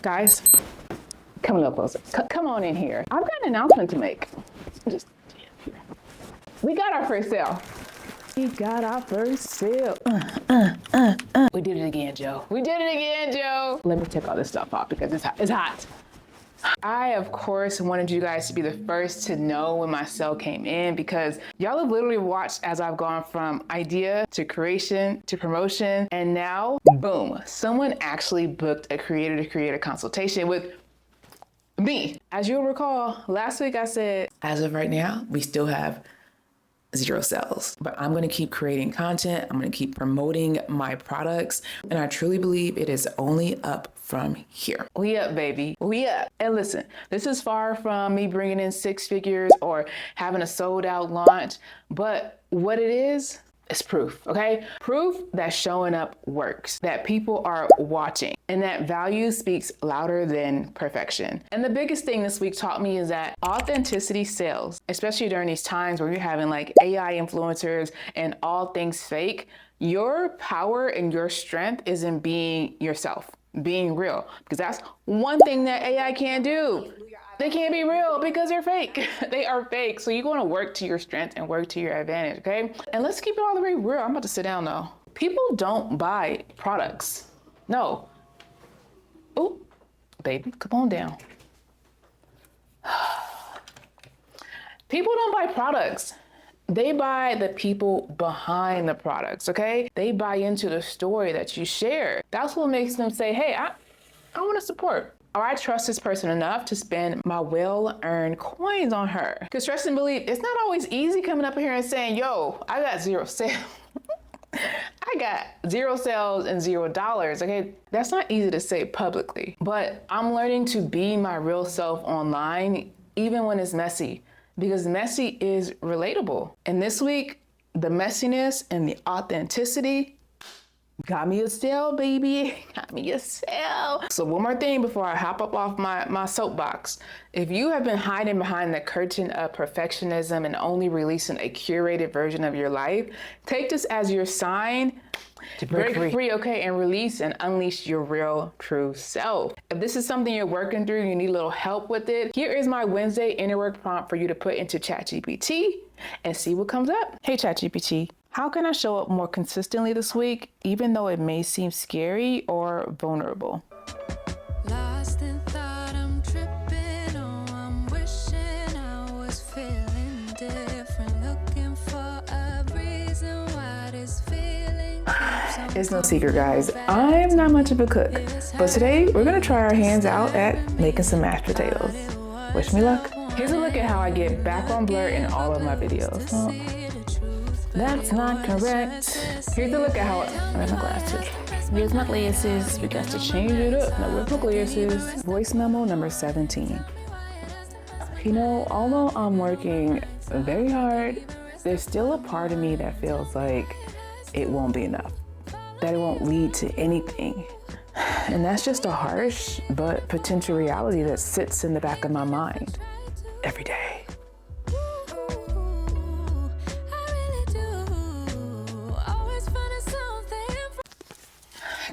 Guys, come a little closer. Come on in here. I've got an announcement to make. We got our first sale. We got our first sale. We did it again, Joe. We did it again, Joe. Let me take all this stuff off because it's hot. It's hot. I, of course, wanted you guys to be the first to know when my sale came in because y'all have literally watched as I've gone from idea to creation to promotion. And now, boom, someone actually booked a creator-to-creator consultation with me. As you'll recall, last week I said, as of right now, we still have 0 sales, but I'm going to keep creating content. I'm going to keep promoting my products. And I truly believe it is only up from here. We up, baby. We up. And listen, this is far from me bringing in 6 figures or having a sold out launch, but what it is proof, okay? Proof that showing up works, that people are watching, and that value speaks louder than perfection. And the biggest thing this week taught me is that authenticity sells, especially during these times where you're having like AI influencers and all things fake. Your power and your strength is in being yourself, being real, because that's one thing that AI can't do. They can't be real because they're fake. They are fake. So you want to work to your strength and work to your advantage, okay? And let's keep it all the way real. I'm about to sit down though. People don't buy products. No. Oh, baby, come on down. People don't buy products. They buy the people behind the products, okay? They buy into the story that you share. That's what makes them say, hey, I want to support. Or I trust this person enough to spend my well-earned coins on her. Because trust and believe, it's not always easy coming up here and saying, yo, I got 0 sales. I got 0 sales and $0, okay? That's not easy to say publicly, but I'm learning to be my real self online, even when it's messy, because messy is relatable. And this week, the messiness and the authenticity got me a sale, baby. Got me a sale. So one more thing before I hop up off my soapbox. If you have been hiding behind the curtain of perfectionism and only releasing a curated version of your life, take this as your sign to break free, okay, and release and unleash your real, true self. If this is something you're working through, you need a little help with it, here is my Wednesday inner work prompt for you to put into ChatGPT and see what comes up. Hey, ChatGPT. How can I show up more consistently this week, even though it may seem scary or vulnerable? Lost in thought, I'm tripping. Oh, I'm wishing I was feeling different. Looking for a reason why this feeling keeps on. It's no secret, guys. I'm not much of a cook, but today we're gonna try our hands out at making some mashed potatoes. Wish me luck. Here's a look at how I get background blur in all of my videos. Oh. That's not correct. Here's a look at how where's my glasses? Here's my glasses. We got to change it up. Now where's my glasses? Voice memo number 17. You know, although I'm working very hard, there's still a part of me that feels like it won't be enough, that it won't lead to anything. And that's just a harsh but potential reality that sits in the back of my mind every day.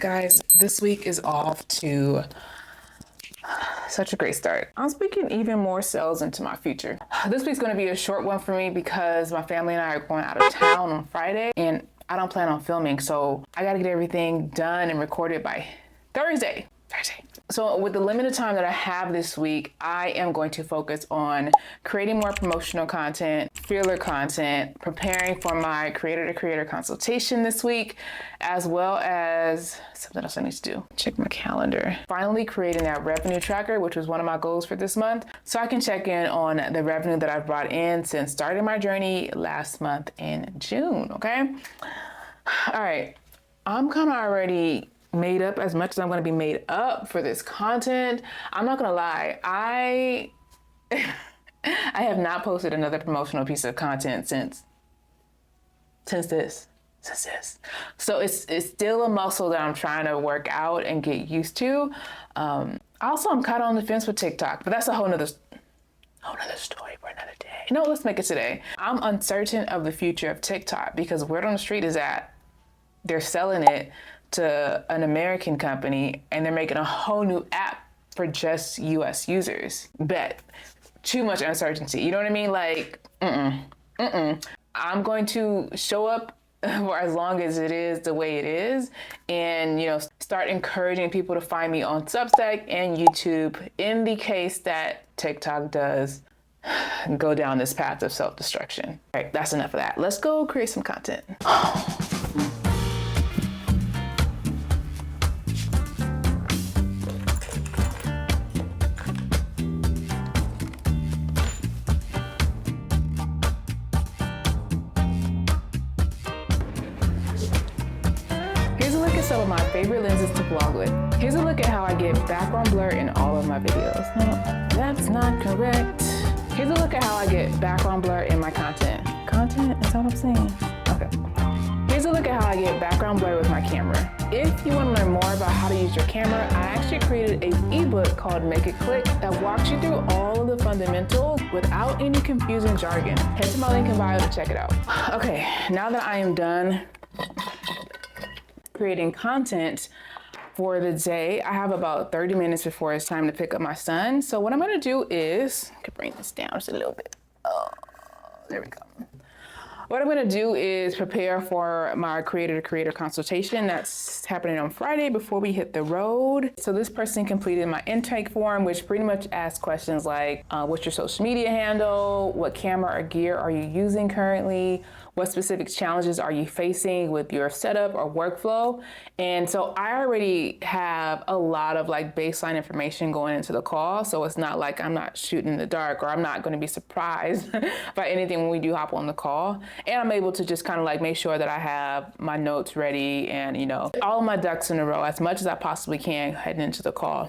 Guys, this week is off to such a great start. I'm speaking even more sales into my future. This week's gonna be a short one for me because my family and I are going out of town on Friday and I don't plan on filming, so I gotta get everything done and recorded by Thursday. So with the limited time that I have this week, I am going to focus on creating more promotional content, feeler content, preparing for my creator-to-creator consultation this week, as well as something else I need to do. Check my calendar. Finally creating that revenue tracker, which was one of my goals for this month, so I can check in on the revenue that I've brought in since starting my journey last month in June, okay? All right, I'm kind of already made up as much as I'm going to be made up for this content. I'm not going to lie. I have not posted another promotional piece of content since this. So it's still a muscle that I'm trying to work out and get used to. Also, I'm kind of on the fence with TikTok, but that's a whole nother story for another day. You know, let's make it today. I'm uncertain of the future of TikTok because word on the street is that they're selling it to an American company and they're making a whole new app for just US users. Bet. Too much uncertainty. You know what I mean? Like, I'm going to show up for as long as it is the way it is, and start encouraging people to find me on Substack and YouTube in the case that TikTok does go down this path of self-destruction. All right, that's enough of that. Let's go create some content. Some of my favorite lenses to vlog with. Here's a look at how I get background blur in all of my videos. No, that's not correct. Here's a look at how I get background blur in my content. Content? Is that what I'm saying? Okay. Here's a look at how I get background blur with my camera. If you want to learn more about how to use your camera, I actually created an ebook called Make It Click that walks you through all of the fundamentals without any confusing jargon. Head to my link in bio to check it out. Okay, now that I am done creating content for the day, I have about 30 minutes before it's time to pick up my son. So what I'm gonna do is, I could bring this down just a little bit. Oh, there we go. What I'm gonna do is prepare for my creator-to-creator consultation that's happening on Friday before we hit the road. So this person completed my intake form, which pretty much asks questions like, what's your social media handle? What camera or gear are you using currently? What specific challenges are you facing with your setup or workflow? And so I already have a lot of like baseline information going into the call. So it's not like I'm not shooting in the dark, or I'm not going to be surprised by anything when we do hop on the call. And I'm able to just kind of like make sure that I have my notes ready and, all of my ducks in a row as much as I possibly can heading into the call.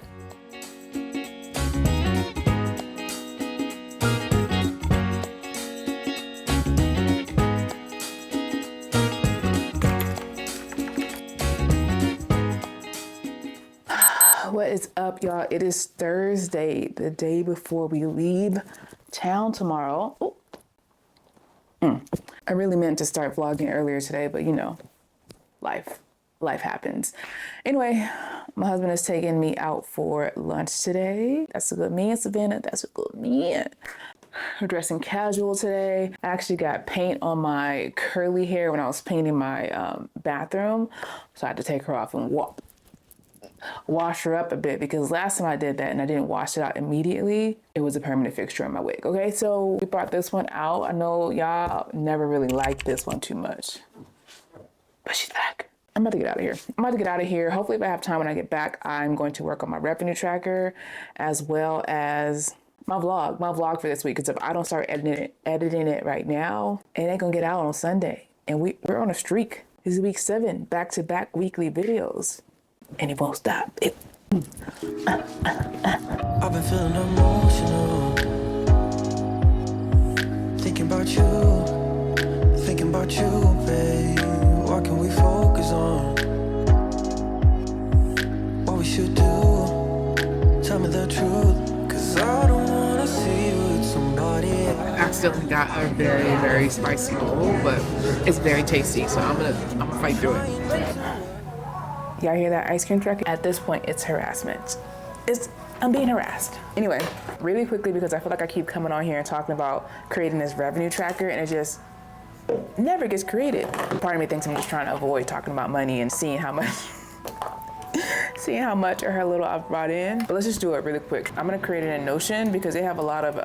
What is up, y'all? It is Thursday, the day before we leave town tomorrow. I really meant to start vlogging earlier today, but life happens. Anyway, my husband is taking me out for lunch today. That's a good man, Savannah. That's a good man. We're dressing casual today. I actually got paint on my curly hair when I was painting my bathroom, so I had to take her off and wash her up a bit, because last time I did that and I didn't wash it out immediately, it was a permanent fixture in my wig. Okay, so we brought this one out. I know y'all never really liked this one too much, but she's back. I'm about to get out of here. Hopefully if I have time when I get back, I'm going to work on my revenue tracker as well as my vlog for this week. Because if I don't start editing it right now, it ain't gonna get out on Sunday. And we're on a streak. This is week 7, back-to-back weekly videos. And it won't stop. I've been feeling emotional, thinking about you, babe. What can we focus on? What we should do? Tell me the truth, 'cause I don't wanna see you with somebody else. I accidentally got a very, very spicy bowl, but it's very tasty, so I'm gonna fight through it. Y'all hear that ice cream truck? At this point, it's harassment. I'm being harassed. Anyway, really quickly, because I feel like I keep coming on here and talking about creating this revenue tracker, and it just never gets created. Part of me thinks I'm just trying to avoid talking about money and seeing how much or how little I've brought in. But let's just do it really quick. I'm gonna create it in Notion because they have a lot of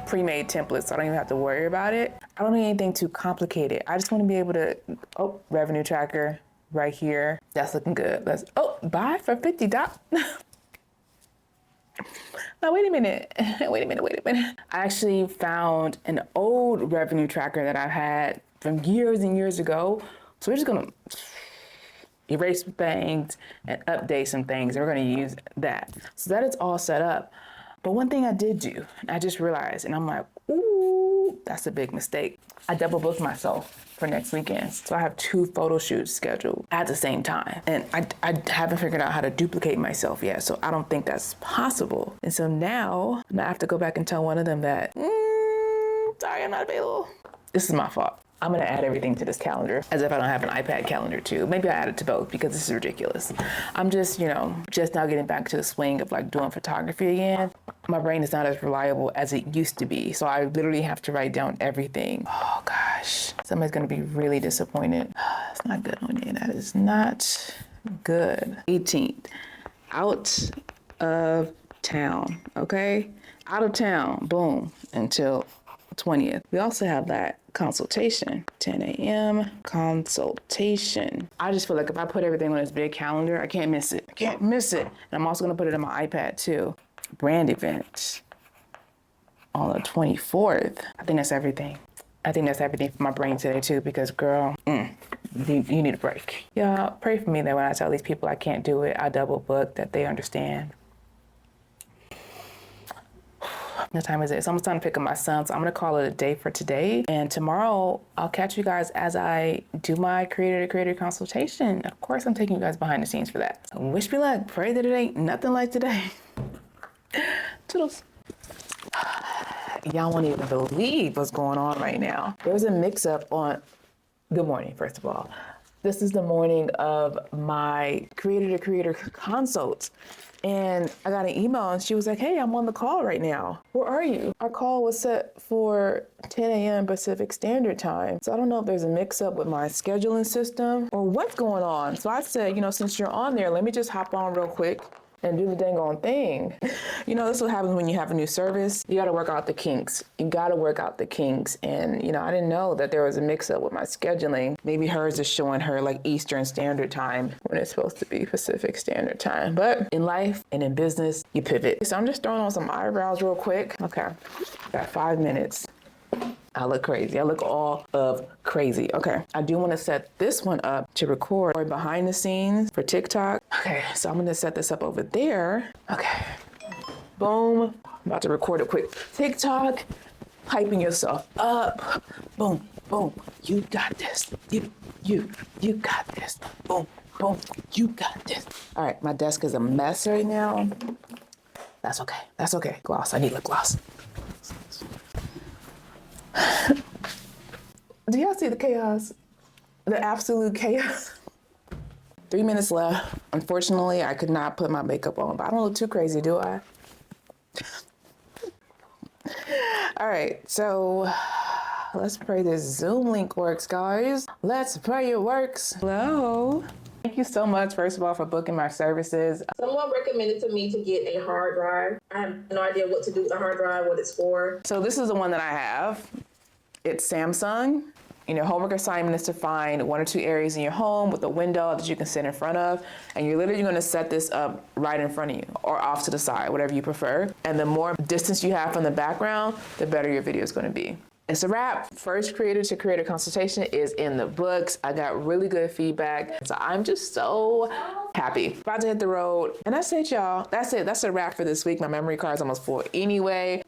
pre-made templates, so I don't even have to worry about it. I don't need anything too complicated. I just want to be able to, revenue tracker. Right here. That's looking good. Buy for $50. Now, wait a minute. I actually found an old revenue tracker that I've had from years and years ago. So we're just gonna erase some things and update some things. And we're gonna use that. So that is all set up. But one thing I did do, I just realized, and I'm like, ooh, that's a big mistake. I double booked myself for next weekend. So I have 2 photo shoots scheduled at the same time. And I haven't figured out how to duplicate myself yet. So I don't think that's possible. And so now I have to go back and tell one of them that, sorry, I'm not available. This is my fault. I'm gonna add everything to this calendar as if I don't have an iPad calendar too. Maybe I add it to both because this is ridiculous. I'm just, just now getting back to the swing of like doing photography again. My brain is not as reliable as it used to be. So I literally have to write down everything. Oh gosh, somebody's gonna be really disappointed. It's not good on you. That is not good. 18th, out of town, okay? Out of town, boom, until 20th. We also have that consultation, 10 a.m. consultation. I just feel like if I put everything on this big calendar, I can't miss it. I can't miss it. And I'm also gonna put it on my iPad too. Brand event on the 24th. I think that's everything. I think that's everything for my brain today too, because girl, you need a break. Yeah, pray for me that when I tell these people I can't do it, I double book, that they understand. What time is it? It's almost time to pick up my son, so I'm gonna call it a day for today. And tomorrow, I'll catch you guys as I do my creator to creator consultation. Of course, I'm taking you guys behind the scenes for that. So wish me luck. Pray that it ain't nothing like today. Toodles. Y'all won't even believe what's going on right now. There's a mix-up on, good morning, first of all. This is the morning of my creator to creator consult. And I got an email and she was like, hey, I'm on the call right now. Where are you? Our call was set for 10 a.m. Pacific Standard Time. So I don't know if there's a mix up with my scheduling system or what's going on. So I said, since you're on there, let me just hop on real quick and do the dang on thing. This is what happens when you have a new service. You gotta work out the kinks. You gotta work out the kinks. And, I didn't know that there was a mix up with my scheduling. Maybe hers is showing her like Eastern Standard Time when it's supposed to be Pacific Standard Time. But in life and in business, you pivot. So I'm just throwing on some eyebrows real quick. Okay, got 5 minutes. I look crazy. I look all of crazy. Okay. I do want to set this one up to record behind the scenes for TikTok. Okay. So I'm going to set this up over there. Okay. Boom. I'm about to record a quick TikTok. Hyping yourself up. Boom. Boom. You got this. You got this. Boom. Boom. You got this. All right. My desk is a mess right now. That's okay. That's okay. Gloss. I need lip gloss. Do y'all see the chaos? The absolute chaos? 3 minutes left. Unfortunately, I could not put my makeup on, but I don't look too crazy, do I? All right, so let's pray this Zoom link works, guys. Let's pray it works. Hello. Thank you so much, first of all, for booking my services. Someone recommended to me to get a hard drive. I have no idea what to do with the hard drive, what it's for. So this is the one that I have. It's Samsung. Homework assignment is to find 1 or 2 areas in your home with a window that you can sit in front of. And you're literally going to set this up right in front of you or off to the side, whatever you prefer. And the more distance you have from the background, the better your video is going to be. It's a wrap. First creator to creator consultation is in the books. I got really good feedback. So I'm just so happy. About to hit the road. And that's it, y'all. That's it. That's a wrap for this week. My memory card is almost full anyway.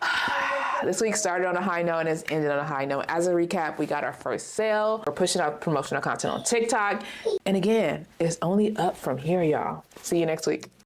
This week started on a high note and it's ended on a high note. As a recap, we got our first sale. We're pushing out promotional content on TikTok. And again, it's only up from here, y'all. See you next week.